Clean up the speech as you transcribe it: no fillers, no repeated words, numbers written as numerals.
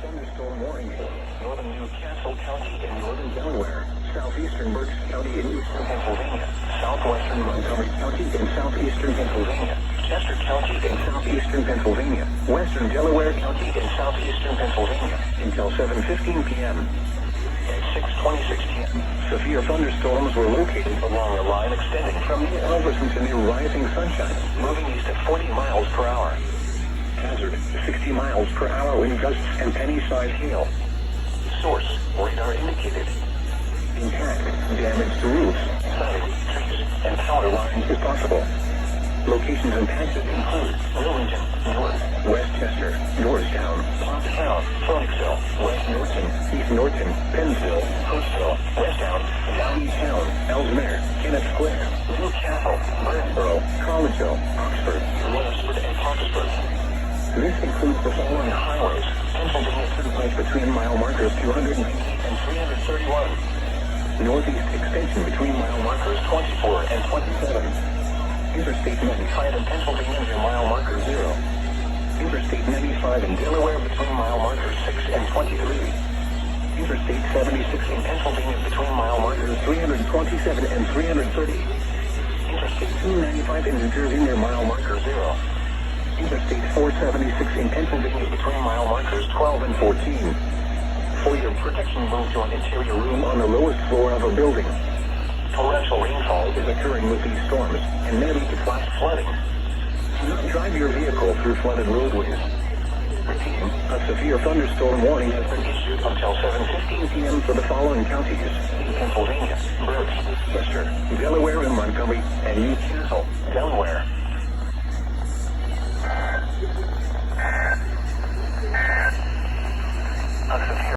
thunderstorm warning for northern Newcastle County in northern Delaware, southeastern Berks County in eastern Pennsylvania, southwestern Montgomery County in southeastern Pennsylvania, Chester County in southeastern Pennsylvania, western Delaware County in southeastern Pennsylvania, until 7:15 p.m. At 6:26 p.m., severe thunderstorms were located along a line extending from near Elvis into near Rising Sunshine, moving east at 40 miles per hour. Hazard, 60 miles per hour wind gusts and penny-sized hail. Source, radar indicated. Intact, damage to roofs, siding, trees, and power lines is possible. Locations and patches include Wilmington, North, Westchester, Norristown, Pottstown, Phoenixville, West Norton, East Norton, Pennsville, Postville, Westtown, Downtown, Ellesmere, Kennett Square, Newcastle, Birdsboro, Collegeville, Oxford, Lewisford, and Parkersburg. This includes the following highways: Pennsylvania Turnpike between mile markers 280 and 331. Northeast extension between mile markers 24 and 27. Interstate 95 in Pennsylvania near mile marker 0. Interstate 95 in Delaware between mile markers 6 and 23. Interstate 76 in Pennsylvania between mile markers 327 and 330. Interstate 295 in New Jersey near mile marker 0. Interstate 476 in Pennsylvania between mile markers 12 and 14. For your protection, move to an interior room on the lowest floor of a building. Torrential rainfall is occurring with these storms and may lead to flash flooding. Do not drive your vehicle through flooded roadways. Repeating, a severe thunderstorm warning has been issued until 7:15 p.m. for the following counties in Pennsylvania: Berks, Chester, Delaware, and Montgomery, and Newcastle, Delaware.